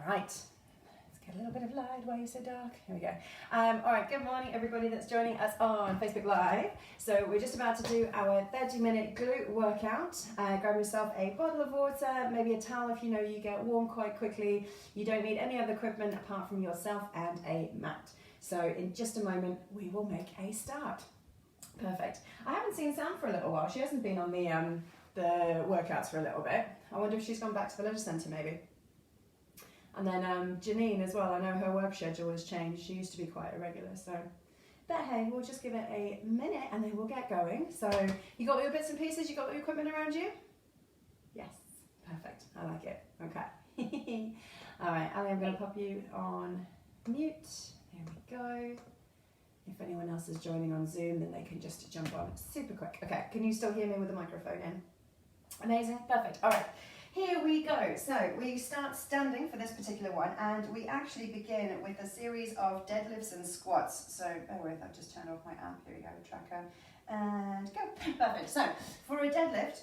right, let's get a little bit of light. Why are you so dark? Here we go. All right, good morning everybody that's joining us on Facebook Live. So we're just about to do our 30-minute glute workout. Grab yourself a bottle of water, maybe a towel if you know you get warm quite quickly. You don't need any other equipment apart from yourself and a mat. So in just a moment, we will make a start. Perfect. I haven't seen Sam for a little while. She hasn't been on the workouts for a little bit. I wonder if she's gone back to the leisure centre maybe. And then Janine as well, I know her work schedule has changed. She used to be quite irregular, so. But hey, we'll just give it a minute and then we'll get going. So you got all your bits and pieces, you got all your equipment around you? Yes, perfect, I like it, okay. All right, Ali, I'm gonna pop you on mute. There we go. If anyone else is joining on Zoom, then they can just jump on super quick. Okay, can you still hear me with the microphone in? Amazing, perfect, all right. Here we go. So we start standing for this particular one, and we actually begin with a series of deadlifts and squats. So bear with, I've just turned off my app. Here we go, tracker, and go. Perfect. So for a deadlift,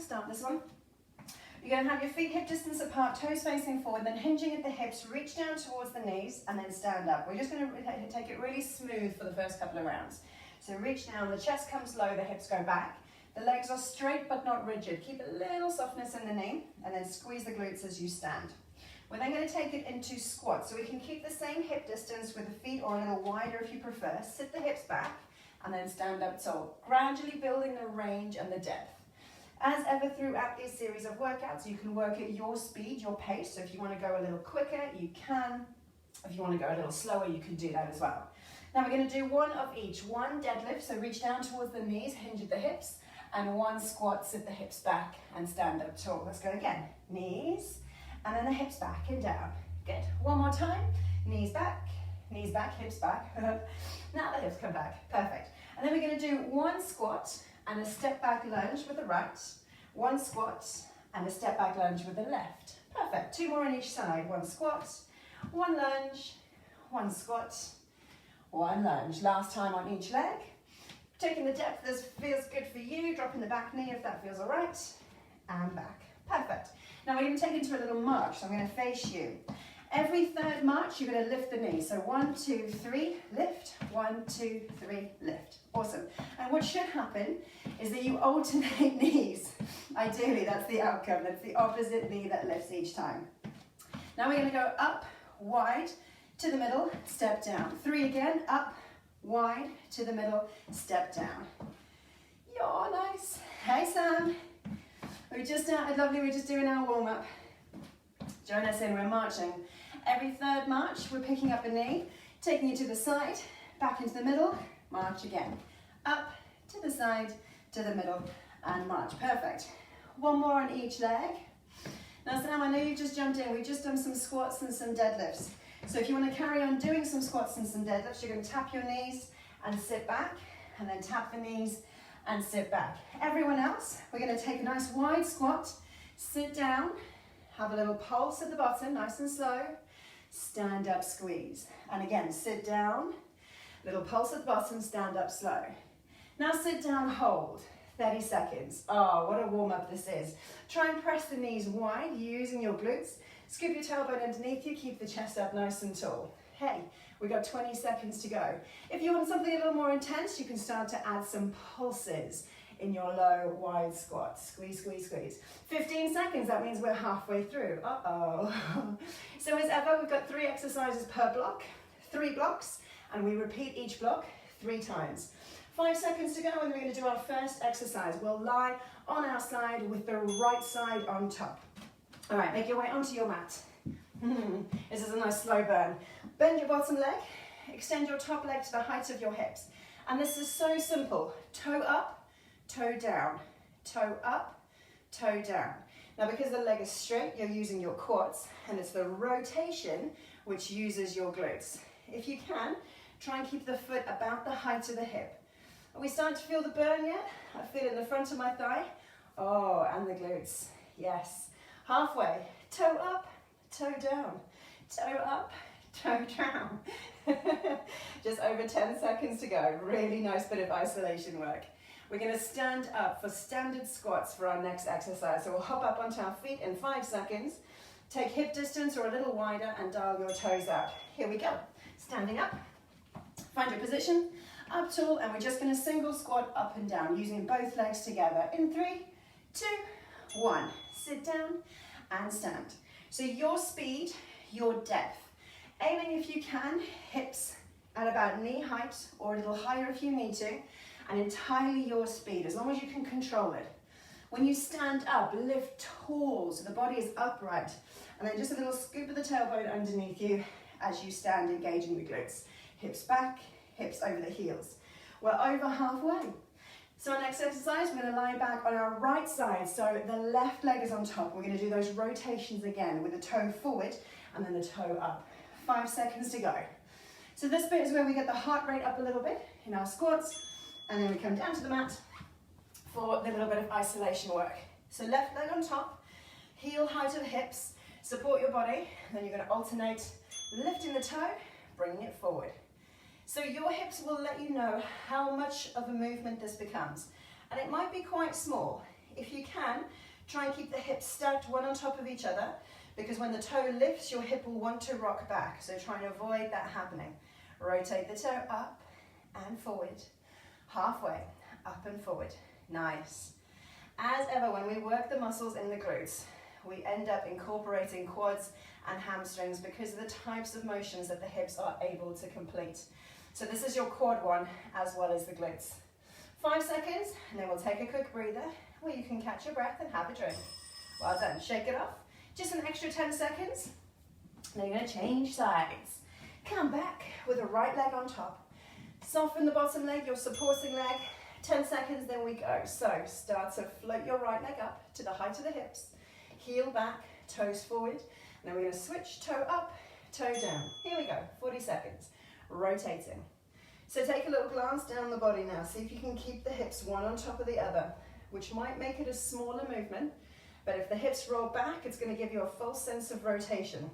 start this one. You're going to have your feet hip distance apart, toes facing forward, then hinging at the hips, reach down towards the knees, and then stand up. We're just going to take it really smooth for the first couple of rounds. So reach down, the chest comes low, the hips go back. The legs are straight but not rigid. Keep a little softness in the knee and then squeeze the glutes as you stand. We're then going to take it into squat. So we can keep the same hip distance with the feet or a little wider if you prefer. Sit the hips back and then stand up tall. Gradually building the range and the depth. As ever throughout this series of workouts, you can work at your speed, your pace. So if you want to go a little quicker, you can. If you want to go a little slower, you can do that as well. Now we're going to do one of each. One deadlift, so reach down towards the knees, hinge at the hips. And one squat, sit the hips back and stand up tall. Let's go again. Knees, and then the hips back and down. Good. One more time. Knees back, hips back. Now the hips come back. Perfect. And then we're going to do one squat and a step back lunge with the right. One squat and a step back lunge with the left. Perfect. Two more on each side. One squat, one lunge, one squat, one lunge. Last time on each leg. Taking the depth that feels good for you, dropping the back knee if that feels all right, and back. Perfect. Now we're going to take it into a little march, so I'm going to face you. Every third march, you're going to lift the knee. So 1, 2, 3, lift, 1, 2, 3, lift. Awesome. And what should happen is that you alternate knees. Ideally, that's the outcome. That's the opposite knee that lifts each time. Now we're going to go up, wide, to the middle, step down. 3 again, up, wide, to the middle, step down. You're nice. Hey Sam. We just started, lovely, we're just doing our warm-up. Join us in, we're marching. Every third march, we're picking up a knee, taking it to the side, back into the middle, march again. Up, to the side, to the middle, and march. Perfect. One more on each leg. Now Sam, I know you just jumped in, we've just done some squats and some deadlifts. So if you want to carry on doing some squats and some deadlifts, you're going to tap your knees and sit back, and then tap the knees and sit back. Everyone else, we're going to take a nice wide squat, sit down, have a little pulse at the bottom, nice and slow, stand up, squeeze. And again, sit down, little pulse at the bottom, stand up, slow. Now sit down, hold, 30 seconds. Oh, what a warm-up this is. Try and press the knees wide, using your glutes. Scoop your tailbone underneath you, keep the chest up nice and tall. Hey, we've got 20 seconds to go. If you want something a little more intense, you can start to add some pulses in your low, wide squat. Squeeze, squeeze, squeeze. 15 seconds, that means we're halfway through. Uh-oh. So as ever, we've got 3 exercises per block, 3 blocks, and we repeat each block 3 times. 5 seconds to go, and we're going to do our first exercise. We'll lie on our side with the right side on top. All right, make your way onto your mat. This is a nice slow burn. Bend your bottom leg, extend your top leg to the height of your hips. And this is so simple. Toe up, toe down, toe up, toe down. Now because the leg is straight, you're using your quads, and it's the rotation which uses your glutes. If you can, try and keep the foot about the height of the hip. Are we starting to feel the burn yet? I feel it in the front of my thigh. Oh, and the glutes, yes. Halfway, toe up, toe down, toe up, toe down. Just over 10 seconds to go. Really nice bit of isolation work. We're going to stand up for standard squats for our next exercise. So we'll hop up onto our feet in 5 seconds. Take hip distance or a little wider and dial your toes out. Here we go. Standing up. Find your position. Up tall, and we're just going to single squat up and down using both legs together. In 3, 2, 1. Sit down and stand. So your speed, your depth. Aiming if you can, hips at about knee height or a little higher if you need to, and entirely your speed, as long as you can control it. When you stand up, lift tall so the body is upright, and then just a little scoop of the tailbone underneath you as you stand, engaging the glutes. Hips back, hips over the heels. We're over halfway. So our next exercise, we're going to lie back on our right side, so the left leg is on top. We're going to do those rotations again with the toe forward and then the toe up. 5 seconds to go. So this bit is where we get the heart rate up a little bit in our squats, and then we come down to the mat for the little bit of isolation work. So left leg on top, heel high to the hips, support your body, then you're going to alternate lifting the toe, bringing it forward. So your hips will let you know how much of a movement this becomes. And it might be quite small. If you can, try and keep the hips stacked one on top of each other, because when the toe lifts, your hip will want to rock back. So try and avoid that happening. Rotate the toe up and forward. Halfway, up and forward. Nice. As ever, when we work the muscles in the glutes, we end up incorporating quads and hamstrings because of the types of motions that the hips are able to complete. So this is your quad one as well as the glutes. 5 seconds, and then we'll take a quick breather where you can catch your breath and have a drink. Well done. Shake it off. Just an extra 10 seconds. Now you're going to change sides. Come back with the right leg on top. Soften the bottom leg, your supporting leg. 10 seconds, then we go. So start to float your right leg up to the height of the hips. Heel back, toes forward. And then we're going to switch toe up, toe down. Here we go. 40 seconds. Rotating. So take a little glance down the body now. See if you can keep the hips one on top of the other, which might make it a smaller movement. But if the hips roll back, it's going to give you a full sense of rotation.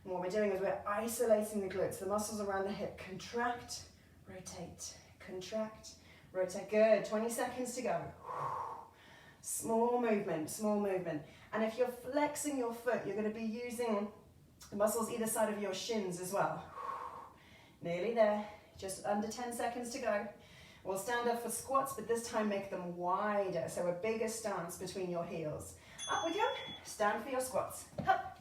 And what we're doing is we're isolating the glutes. The muscles around the hip contract, rotate, contract, rotate. Good. 20 seconds to go. Small movement, small movement. And if you're flexing your foot, you're going to be using the muscles either side of your shins as well. Nearly there. Just under 10 seconds to go. We'll stand up for squats, but this time make them wider. So a bigger stance between your heels. Up we go. Stand for your squats. Up.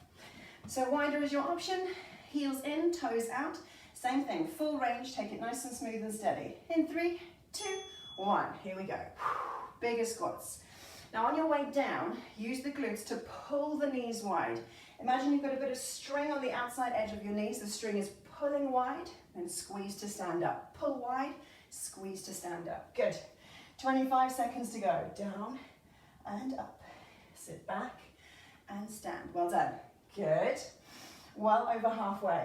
So wider is your option. Heels in, toes out. Same thing. Full range. Take it nice and smooth and steady. In 3, 2, 1. Here we go. Bigger squats. Now on your way down, use the glutes to pull the knees wide. Imagine you've got a bit of string on the outside edge of your knees. The string is pulling wide, then squeeze to stand up. Pull wide, squeeze to stand up. Good. 25 seconds to go. Down and up. Sit back and stand. Well done. Good. Well over halfway.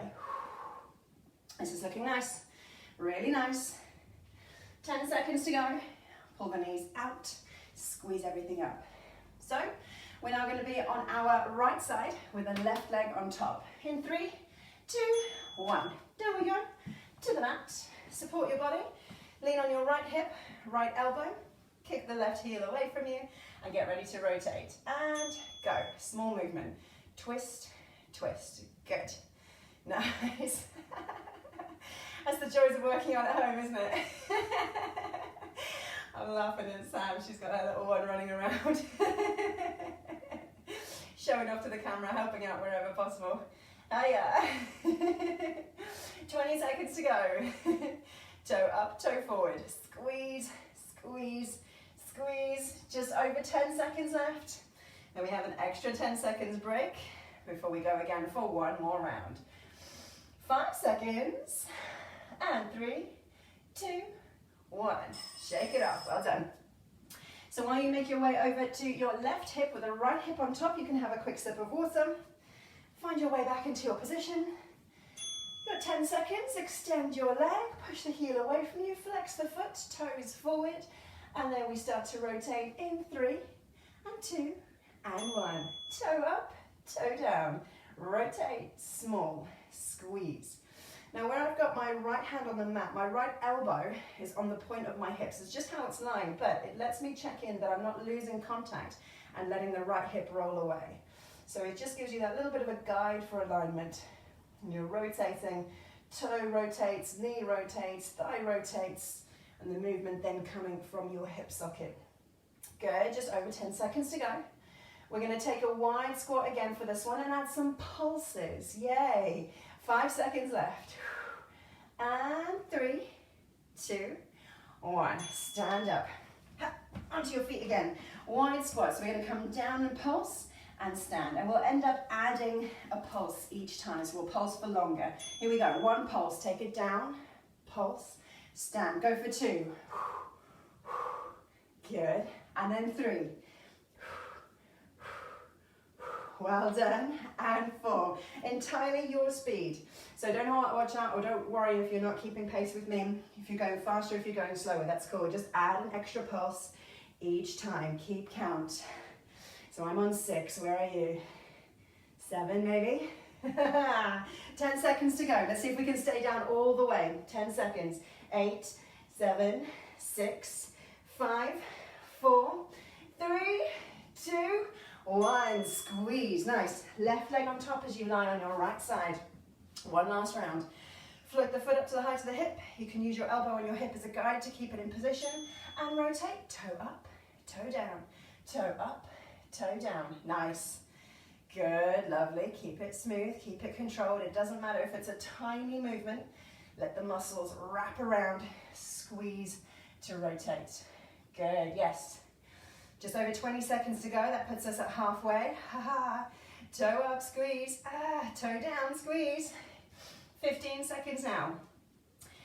This is looking nice. Really nice. 10 seconds to go. Pull the knees out. Squeeze everything up. So we're now going to be on our right side with the left leg on top. In 3, 2, 1. Down we go. To the mat. Support your body. Lean on your right hip, right elbow. Kick the left heel away from you and get ready to rotate. And go. Small movement. Twist, twist. Good. Nice. That's the joys of working out at home, isn't it? I'm laughing at Sam. She's got her little one running around. Showing off to the camera, helping out wherever possible. Oh yeah. 20 seconds to go. Toe up, toe forward. Squeeze, squeeze, squeeze. Just over 10 seconds left. Then we have an extra 10 seconds break before we go again for one more round. 5 seconds. And 3, 2, 1. Shake it off. Well done. So while you make your way over to your left hip with the right hip on top, you can have a quick sip of water. Find your way back into your position. You've got 10 seconds. Extend your leg. Push the heel away from you. Flex the foot. Toes forward. And then we start to rotate in 3 and 2 and 1. Toe up, toe down. Rotate. Small. Squeeze. Now where I've got my right hand on the mat, my right elbow is on the point of my hips. It's just how it's lying, but it lets me check in that I'm not losing contact and letting the right hip roll away. So it just gives you that little bit of a guide for alignment. And you're rotating, toe rotates, knee rotates, thigh rotates, and the movement then coming from your hip socket. Good, just over 10 seconds to go. We're going to take a wide squat again for this one and add some pulses. Yay! 5 seconds left. And 3, 2, 1. Stand up. Onto your feet again. Wide squat. So we're going to come down and pulse and stand. And we'll end up adding a pulse each time. So we'll pulse for longer. Here we go. 1 pulse. Take it down. Pulse. Stand. Go for 2. Good. And then 3. Well done. And 4. Entirely your speed. So don't watch out or don't worry if you're not keeping pace with me. If you're going faster, if you're going slower, that's cool. Just add an extra pulse each time. Keep count. So I'm on 6. Where are you? 7 maybe? 10 seconds to go. Let's see if we can stay down all the way. 10 seconds. 8, 7, 6, 5, 4, 3, 2, 1. Squeeze. Nice. Left leg on top as you lie on your right side. One last round. Float the foot up to the height of the hip. You can use your elbow on your hip as a guide to keep it in position. And rotate. Toe up, toe down. Toe up, toe down. Nice. Good. Lovely. Keep it smooth. Keep it controlled. It doesn't matter if it's a tiny movement. Let the muscles wrap around. Squeeze to rotate. Good. Yes. Just over 20 seconds to go. That puts us at halfway. Toe up, squeeze. Toe down, squeeze. 15 seconds now.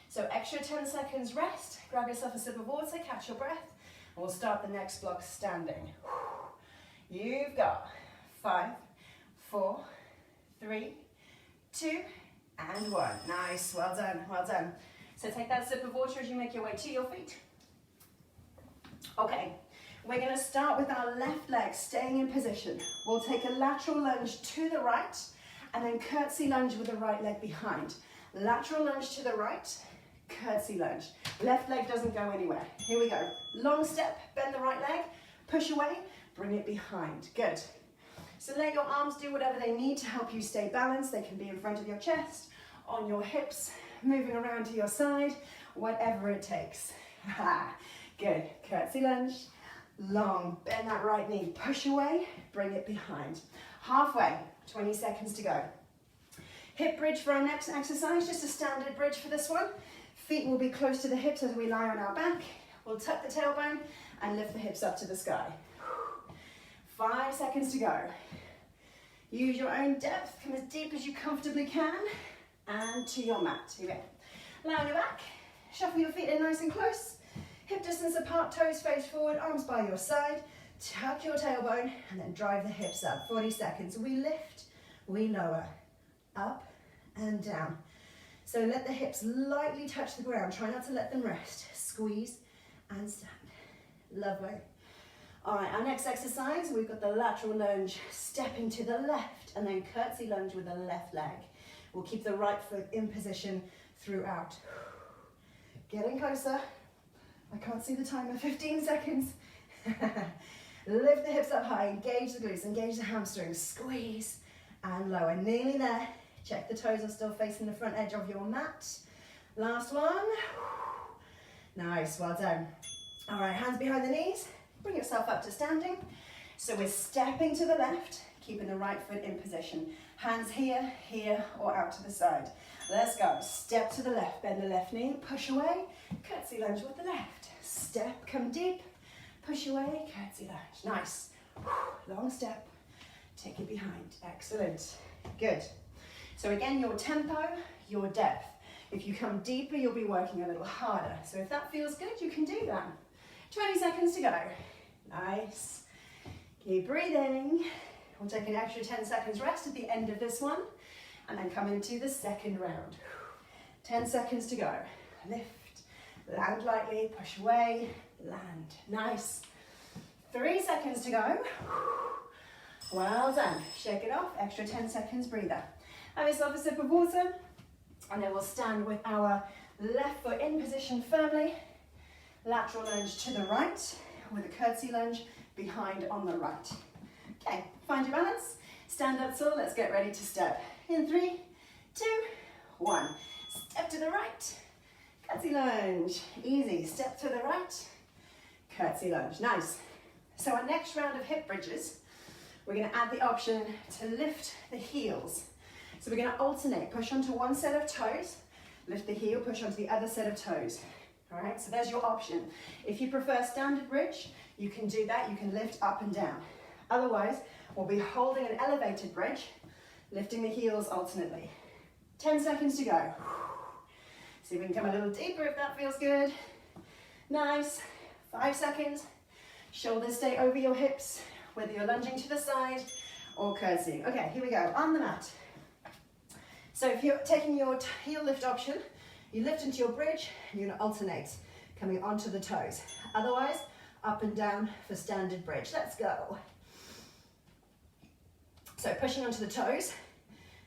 So extra 10 seconds rest. Grab yourself a sip of water, catch your breath, and we'll start the next block standing. You've got 5, 4, 3, 2, and 1. Nice. Well done. Well done. So take that sip of water as you make your way to your feet. Okay. We're going to start with our left leg staying in position. We'll take a lateral lunge to the right and then curtsy lunge with the right leg behind. Lateral lunge to the right, curtsy lunge. Left leg doesn't go anywhere. Here we go. Long step, bend the right leg, push away, bring it behind. Good. So let your arms do whatever they need to help you stay balanced. They can be in front of your chest, on your hips, moving around to your side, whatever it takes. Good. Curtsy lunge. Long, bend that right knee, push away, bring it behind. Halfway, 20 seconds to go. Hip bridge for our next exercise, just a standard bridge for this one. Feet will be close to the hips as we lie on our back. We'll tuck the tailbone and lift the hips up to the sky. 5 seconds to go. Use your own depth, come as deep as you comfortably can, and to your mat. Here we go. Lie on your back, shuffle your feet in nice and close. Hip distance apart, toes face forward, arms by your side. Tuck your tailbone and then drive the hips up. 40 seconds. We lift, we lower, up and down. So let the hips lightly touch the ground. Try not to let them rest. Squeeze and stand. Lovely. All right, our next exercise, we've got the lateral lunge, stepping to the left and then curtsy lunge with the left leg. We'll keep the right foot in position throughout. Getting closer. I can't see the timer, 15 seconds. Lift the hips up high, engage the glutes, engage the hamstrings, squeeze and lower. Nearly there. Check the toes are still facing the front edge of your mat. Last one. Nice, well done. All right, hands behind the knees. Bring yourself up to standing. So we're stepping to the left, keeping the right foot in position. Hands here, here, or out to the side. Let's go. Step to the left, bend the left knee, push away, curtsy lunge with the left. Step, come deep, push away, curtsy lunge. Nice. Long step, take it behind. Excellent. Good. So again, your tempo, your depth. If you come deeper, you'll be working a little harder. So if that feels good, you can do that. 20 seconds to go. Nice. Keep breathing. We'll take an extra 10 seconds rest at the end of this one and then come into the second round. 10 seconds to go. Lift, land lightly, push away, land. Nice. 3 seconds to go. Well done. Shake it off. Extra 10 seconds breather. Have yourself a sip of water and then we'll stand with our left foot in position firmly. Lateral lunge to the right with a curtsy lunge behind on the right. Okay, find your balance. Stand up tall, let's get ready to step. In 3, 2, 1. Step to the right, curtsy lunge. Easy, step to the right, curtsy lunge. Nice. So our next round of hip bridges, we're going to add the option to lift the heels. So we're going to alternate, push onto one set of toes, lift the heel, push onto the other set of toes. All right, so there's your option. If you prefer standard bridge, you can do that. You can lift up and down. Otherwise, we'll be holding an elevated bridge, lifting the heels alternately. 10 seconds to go. See if we can come a little deeper if that feels good. Nice. 5 seconds. Shoulders stay over your hips, whether you're lunging to the side or curtsying. Okay, here we go, on the mat. So if you're taking your heel lift option, you lift into your bridge, and you're going to alternate, coming onto the toes. Otherwise, up and down for standard bridge. Let's go. So pushing onto the toes,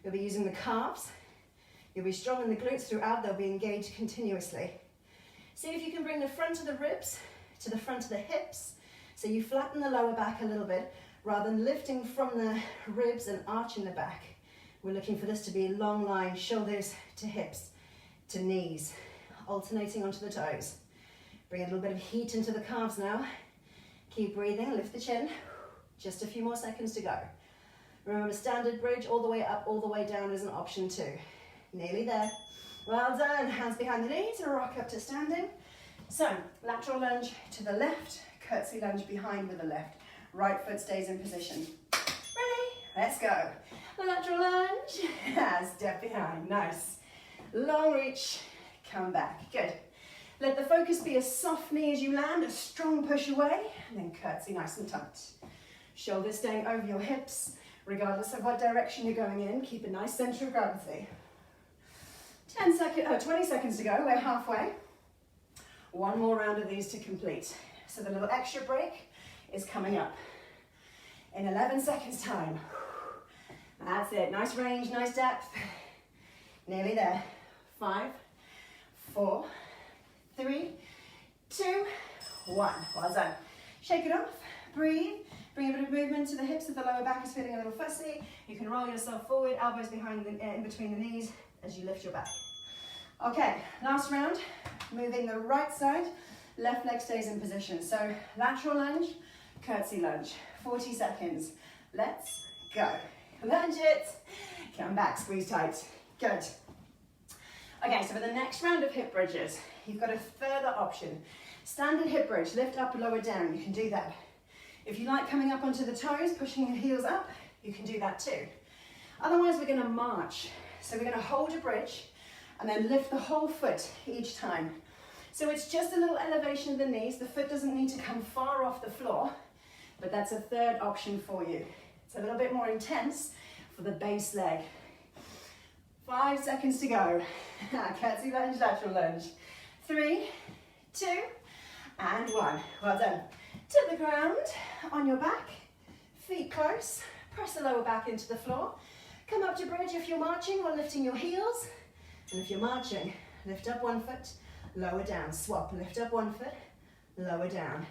you'll be using the calves. You'll be strong in the glutes throughout, they'll be engaged continuously. See if you can bring the front of the ribs to the front of the hips, so you flatten the lower back a little bit, rather than lifting from the ribs and arching the back. We're looking for this to be a long line, shoulders to hips to knees, alternating onto the toes. Bring a little bit of heat into the calves now. Keep breathing, lift the chin. Just a few more seconds to go. Remember, standard bridge, all the way up, all the way down is an option too. Nearly there. Well done. Hands behind the knees, rock up to standing. So, lateral lunge to the left, curtsy lunge behind with the left. Right foot stays in position. Ready? Let's go. Lateral lunge, step behind, nice. Long reach, come back, good. Let the focus be a soft knee as you land, a strong push away, and then curtsy nice and tight. Shoulders staying over your hips, regardless of what direction you're going in, keep a nice center of gravity. 20 seconds to go, we're halfway. One more round of these to complete. So the little extra break is coming up in 11 seconds time. That's it, nice range, nice depth. Nearly there. 5, 4, 3, 2, 1. Well done. Shake it off, breathe. Bring a bit of movement to the hips if the lower back is feeling a little fussy. You can roll yourself forward, elbows behind in between the knees as you lift your back. Okay, last round. Moving the right side, left leg stays in position. So lateral lunge, curtsy lunge. 40 seconds. Let's go. Lunge it. Come back, squeeze tight. Good. Okay, so for the next round of hip bridges, you've got a further option. Standard hip bridge, lift up, lower down. You can do that. If you like coming up onto the toes, pushing your heels up, you can do that too. Otherwise, we're going to march. So we're going to hold a bridge and then lift the whole foot each time. So it's just a little elevation of the knees. The foot doesn't need to come far off the floor, but that's a third option for you. It's a little bit more intense for the base leg. 5 seconds to go. Curtsy lunge, lateral lunge. 3, 2, and 1. Well done. To the ground, on your back, feet close. Press the lower back into the floor. Come up to bridge if you're marching or lifting your heels. And if you're marching, lift up one foot, lower down. Swap, lift up one foot, lower down.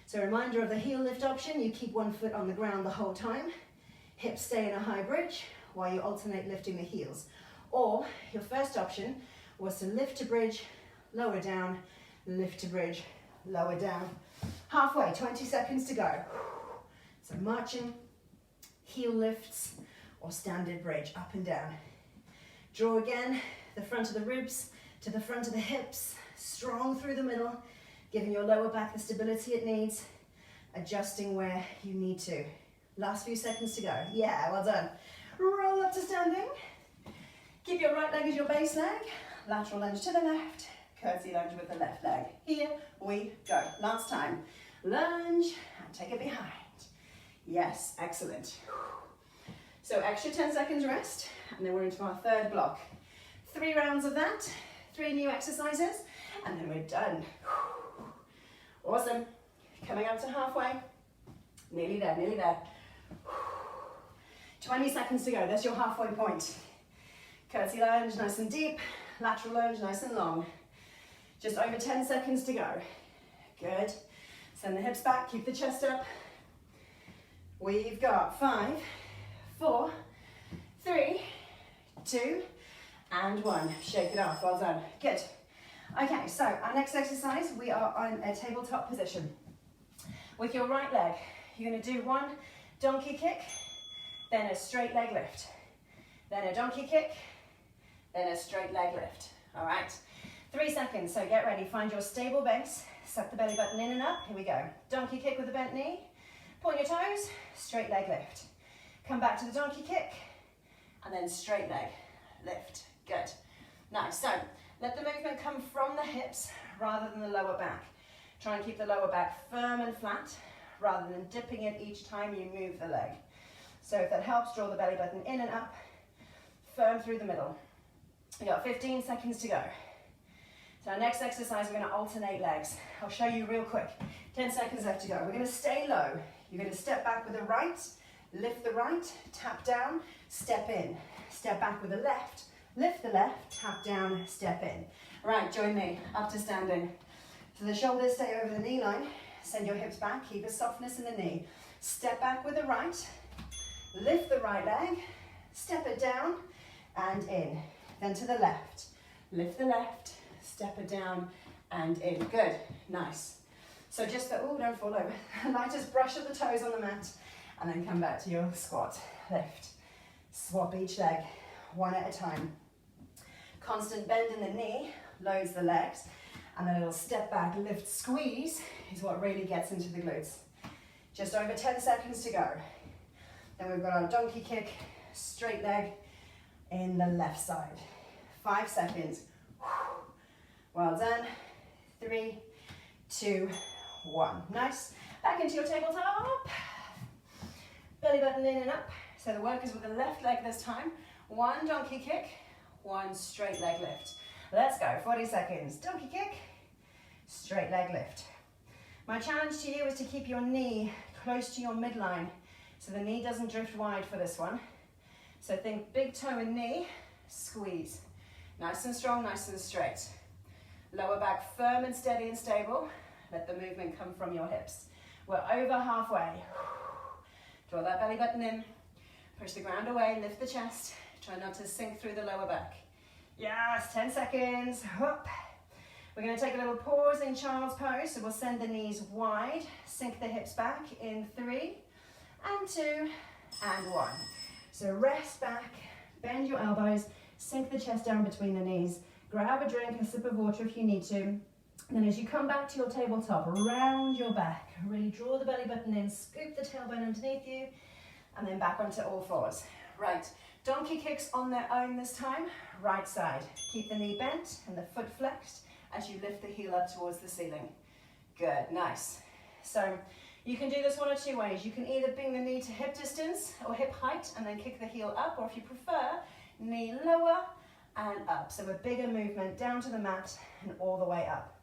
So a reminder of the heel lift option, you keep one foot on the ground the whole time. Hips stay in a high bridge while you alternate lifting the heels. Or your first option was to lift to bridge, lower down, lift to bridge, lower down. Halfway, 20 seconds to go. So marching, heel lifts, or standard bridge, up and down. Draw again, the front of the ribs to the front of the hips, strong through the middle, giving your lower back the stability it needs, adjusting where you need to. Last few seconds to go. Yeah, well done. Roll up to standing. Keep your right leg as your base leg. Lateral lunge to the left. Curtsy lunge with the left leg. Here we go. Last time. Lunge and take it behind. Yes, excellent. So extra 10 seconds rest, and then we're into our third block. 3 rounds of that, 3 new exercises, and then we're done. Awesome. Coming up to halfway. Nearly there, nearly there. 20 seconds to go. That's your halfway point. Curtsy lunge, nice and deep. Lateral lunge, nice and long. Just over 10 seconds to go. Good. Send the hips back, keep the chest up. We've got 5, 4, 3, 2, and 1. Shake it off, well done. Good. Okay, so our next exercise, we are on a tabletop position. With your right leg, you're going to do 1 donkey kick, then a straight leg lift. Then a donkey kick, then a straight leg lift. All right, 3 seconds, so get ready. Find your stable base, suck the belly button in and up. Here we go. Donkey kick with a bent knee, point your toes, straight leg lift. Come back to the donkey kick, and then straight leg lift. Good. Nice. So let the movement come from the hips rather than the lower back. Try and keep the lower back firm and flat rather than dipping it each time you move the leg. So if that helps, draw the belly button in and up, firm through the middle. We've got 15 seconds to go. So our next exercise, we're going to alternate legs. I'll show you real quick. 10 seconds left to go. We're going to stay low. You're going to step back with the right, lift the right, tap down, step in. Step back with the left, lift the left, tap down, step in. Right, join me, up to standing. So the shoulders stay over the knee line. Send your hips back, keep a softness in the knee. Step back with the right, lift the right leg, step it down and in. Then to the left, lift the left, step it down and in. Good, nice. So just the, oh, don't fall over. Lightest brush of the toes on the mat and then come back to your squat. Lift, swap each leg, 1 at a time. Constant bend in the knee, loads the legs, and then a little step back, lift, squeeze is what really gets into the glutes. Just over 10 seconds to go. Then we've got our donkey kick, straight leg in the left side. 5 seconds. Well done. 3, 2, 1. Nice. Back into your tabletop. Belly button in and up. So the work is with the left leg this time. 1 donkey kick, 1 straight leg lift. Let's go. 40 seconds. Donkey kick, straight leg lift. My challenge to you is to keep your knee close to your midline so the knee doesn't drift wide for this one. So think big toe and knee, squeeze. Nice and strong, nice and straight. Lower back firm and steady and stable. Let the movement come from your hips. We're over halfway. Draw that belly button in. Push the ground away, lift the chest. Try not to sink through the lower back. Yes, 10 seconds. Up. We're going to take a little pause in child's pose. So we'll send the knees wide, sink the hips back in 3 and 2 and 1. So rest back, bend your elbows, sink the chest down between the knees. Grab a drink, a sip of water if you need to. And then as you come back to your tabletop, round your back. Really draw the belly button in, scoop the tailbone underneath you, and then back onto all fours. Right, donkey kicks on their own this time. Right side. Keep the knee bent and the foot flexed as you lift the heel up towards the ceiling. Good, nice. So you can do this 1 or 2 ways. You can either bring the knee to hip distance or hip height and then kick the heel up, or if you prefer, knee lower and up. So a bigger movement down to the mat and all the way up.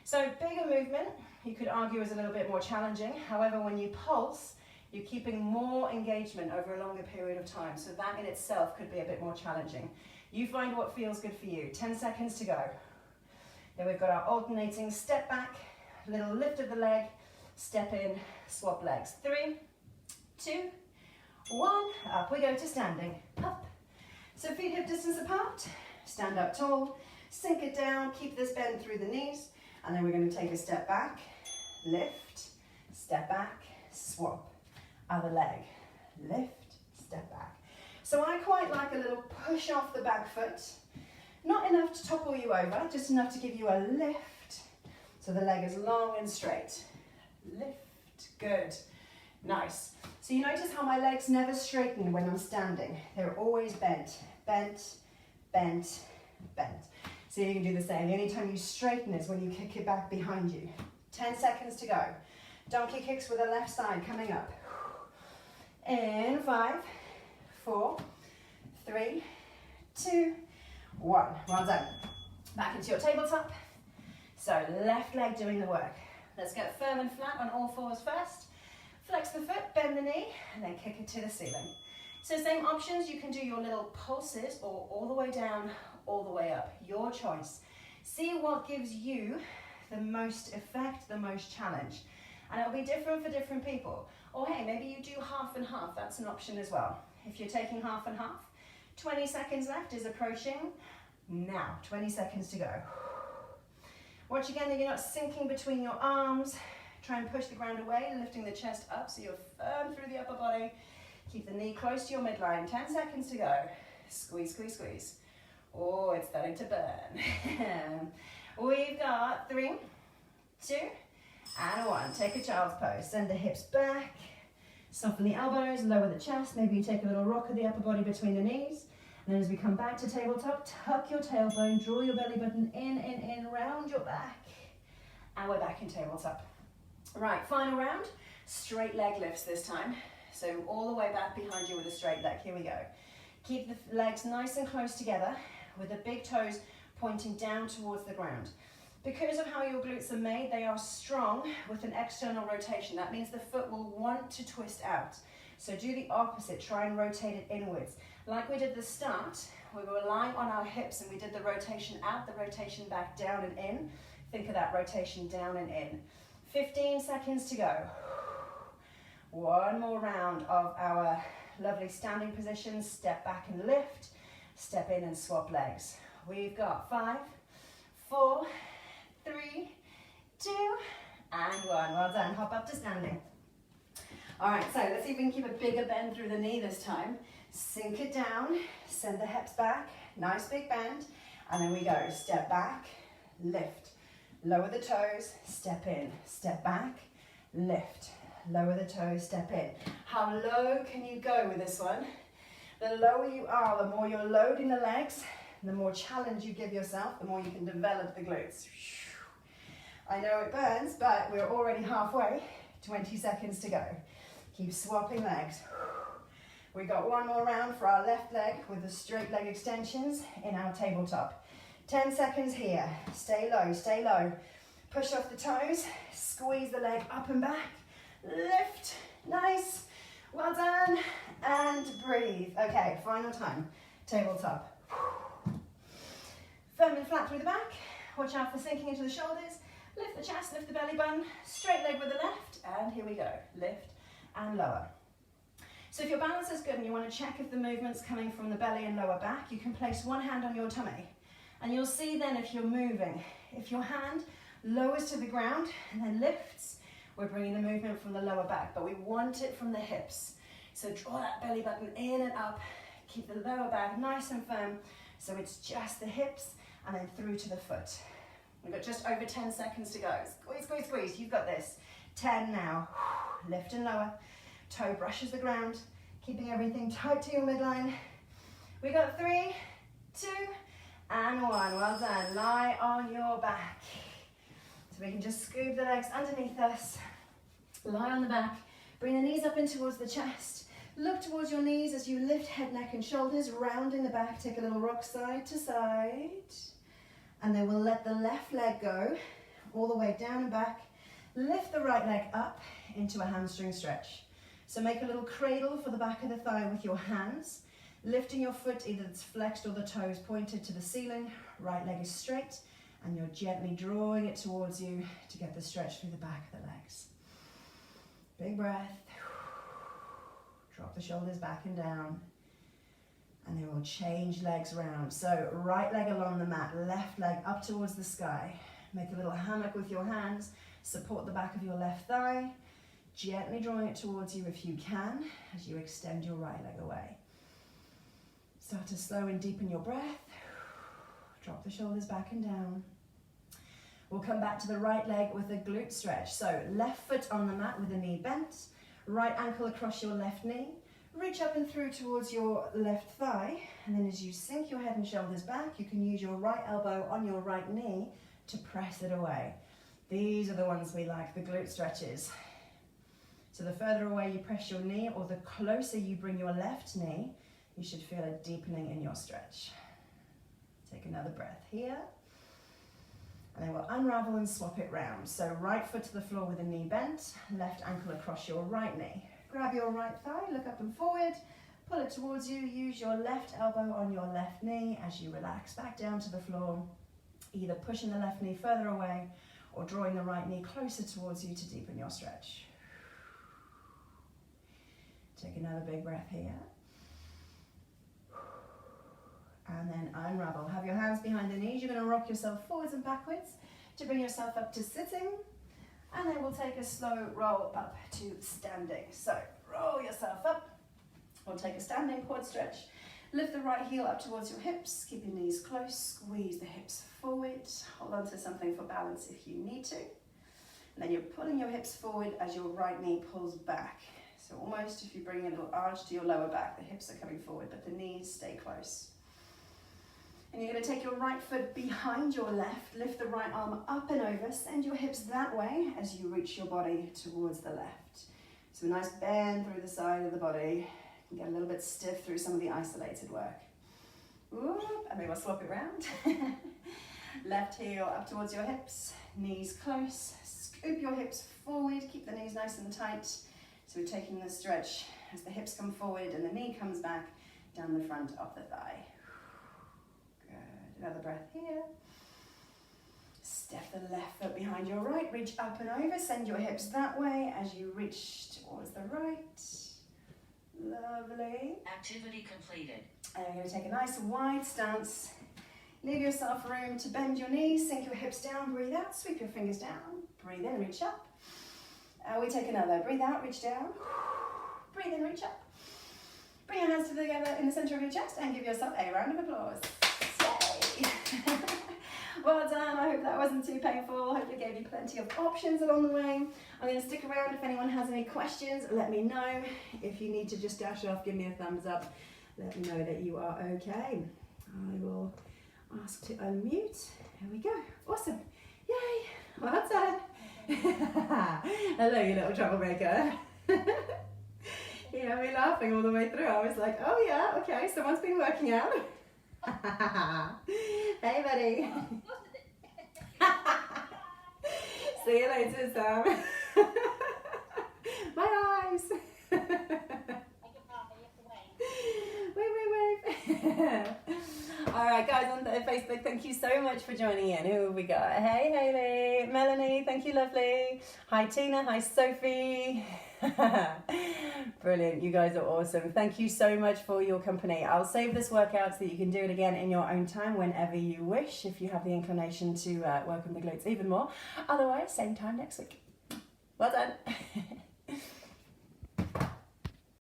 So bigger movement, you could argue, is a little bit more challenging. However, when you pulse, you're keeping more engagement over a longer period of time. So that in itself could be a bit more challenging. You find what feels good for you. 10 seconds to go. Then we've got our alternating step back, little lift of the leg, step in, swap legs. 3, 2, 1, up we go to standing. Up. So feet hip distance apart, stand up tall, sink it down, keep this bend through the knees, and then we're going to take a step back, lift, step back, swap. Other leg, lift, step back. So I quite like a little push off the back foot. Not enough to topple you over, just enough to give you a lift. So the leg is long and straight. Lift, good, nice. So you notice how my legs never straighten when I'm standing. They're always bent, bent, bent, bent. So you can do the same. The only time you straighten is when you kick it back behind you. 10 seconds to go. Donkey kicks with the left side coming up. In 5, 4, 3, 2, 1. Well done. Back into your tabletop. So left leg doing the work. Let's get firm and flat on all fours first. Flex the foot, bend the knee, and then kick it to the ceiling. So same options, you can do your little pulses or all the way down, all the way up. Your choice. See what gives you the most effect, the most challenge. And it'll be different for different people. Or hey, maybe you do half and half. That's an option as well. If you're taking half and half, 20 seconds left is approaching now. 20 seconds to go. Watch again that you're not sinking between your arms. Try and push the ground away, lifting the chest up so you're firm through the upper body. Keep the knee close to your midline. 10 seconds to go. Squeeze, squeeze, squeeze. Oh, it's starting to burn. We've got 3, 2, and 1. Take a child's pose. Send the hips back. Soften the elbows, lower the chest. Maybe you take a little rock of the upper body between the knees. And then as we come back to tabletop, tuck your tailbone, draw your belly button in, round your back. And we're back in tabletop. Right, final round. Straight leg lifts this time. So all the way back behind you with a straight leg. Here we go. Keep the legs nice and close together with the big toes pointing down towards the ground. Because of how your glutes are made, they are strong with an external rotation. That means the foot will want to twist out. So do the opposite, try and rotate it inwards. Like we did at the start, we were relying on our hips and we did the rotation out, the rotation back down and in. Think of that rotation down and in. 15 seconds to go. One more round of our lovely standing position. Step back and lift, step in and swap legs. We've got 5, 4, 3, 2, and 1. Well done. Hop up to standing. All right, so let's see if we can keep a bigger bend through the knee this time. Sink it down, send the hips back, nice big bend, and then we go. Step back, lift, lower the toes, step in, step back, lift, lower the toes, step in. How low can you go with this one? The lower you are, the more you're loading the legs, the more challenge you give yourself, the more you can develop the glutes. I know it burns, but we're already halfway. 20 seconds to go. Keep swapping legs. We got one more round for our left leg with the straight leg extensions in our tabletop. 10 seconds here. Stay low, stay low. Push off the toes, squeeze the leg up and back. Lift, nice. Well done, and breathe. Okay, final time. Tabletop. Firm and flat through the back. Watch out for sinking into the shoulders. Lift the chest, lift the belly button. Straight leg with the left, and here we go. Lift and lower. So if your balance is good and you want to check if the movement's coming from the belly and lower back, you can place one hand on your tummy. And you'll see then if you're moving. If your hand lowers to the ground and then lifts, we're bringing the movement from the lower back, but we want it from the hips. So draw that belly button in and up. Keep the lower back nice and firm, so it's just the hips and then through to the foot. We've got just over 10 seconds to go. Squeeze, squeeze, squeeze. You've got this. 10 now. Lift and lower. Toe brushes the ground. Keeping everything tight to your midline. We got 3, 2, and 1. Well done. Lie on your back. So we can just scoop the legs underneath us. Lie on the back. Bring the knees up in towards the chest. Look towards your knees as you lift head, neck, and shoulders. Rounding the back. Take a little rock side to side. And then we'll let the left leg go all the way down and back. Lift the right leg up into a hamstring stretch. So make a little cradle for the back of the thigh with your hands. Lifting your foot, either it's flexed or the toes pointed to the ceiling. Right leg is straight. And you're gently drawing it towards you to get the stretch through the back of the legs. Big breath. Drop the shoulders back and down. And then we'll change legs round. So right leg along the mat, left leg up towards the sky. Make a little hammock with your hands. Support the back of your left thigh. Gently drawing it towards you if you can, as you extend your right leg away. Start to slow and deepen your breath. Drop the shoulders back and down. We'll come back to the right leg with a glute stretch. So left foot on the mat with the knee bent. Right ankle across your left knee. Reach up and through towards your left thigh, and then as you sink your head and shoulders back, you can use your right elbow on your right knee to press it away. These are the ones we like, the glute stretches. So the further away you press your knee, or the closer you bring your left knee, you should feel a deepening in your stretch. Take another breath here. And then we'll unravel and swap it round. So right foot to the floor with the knee bent, left ankle across your right knee. Grab your right thigh, look up and forward, pull it towards you, use your left elbow on your left knee as you relax back down to the floor, either pushing the left knee further away or drawing the right knee closer towards you to deepen your stretch. Take another big breath here. and then unravel. Have your hands behind the knees. You're going to rock yourself forwards and backwards to bring yourself up to sitting, and then we'll take a slow roll up to standing. So roll yourself up. We'll take a standing quad stretch. Lift the right heel up towards your hips. Keep your knees close. Squeeze the hips forward. Hold on to something for balance if you need to. And then you're pulling your hips forward as your right knee pulls back. So almost if you bring a little arch to your lower back, the hips are coming forward, but the knees stay close. And you're going to take your right foot behind your left, lift the right arm up and over, send your hips that way as you reach your body towards the left. So a nice bend through the side of the body. You can get a little bit stiff through some of the isolated work. Ooh, and maybe we'll swap it around. Left heel up towards your hips, knees close. Scoop your hips forward, keep the knees nice and tight. So we're taking the stretch as the hips come forward and the knee comes back down the front of the thigh. Good, another breath here. Step the left foot behind your right, reach up and over, send your hips that way as you reach towards the right. Lovely. Activity completed. And we're going to take a nice wide stance. Leave yourself room to bend your knees, sink your hips down, breathe out, sweep your fingers down, breathe in, reach up. We take another, breathe out, reach down, breathe in, reach up. Bring your hands together in the center of your chest and give yourself a round of applause. Yay! Well done, I hope that wasn't too painful. I hope it gave you plenty of options along the way. I'm going to stick around. If anyone has any questions, let me know. If you need to just dash off, give me a thumbs up. Let me know that you are okay. I will ask to unmute. Here we go. Awesome. Yay. Well done. Hello, you little troublemaker. You had me laughing all the way through. I was like, oh yeah, okay, someone's been working out. Hey, buddy. See you later, Sam. My eyes. Wave. All right, guys on Facebook, thank you so much for joining in. Who have we got? Hey, Hayley. Melanie, thank you, lovely. Hi, Tina. Hi, Sophie. Brilliant, you guys are awesome. Thank you so much for your company. I'll save this workout so that you can do it again in your own time whenever you wish, if you have the inclination to work on the glutes even more. Otherwise, same time next week. Well done.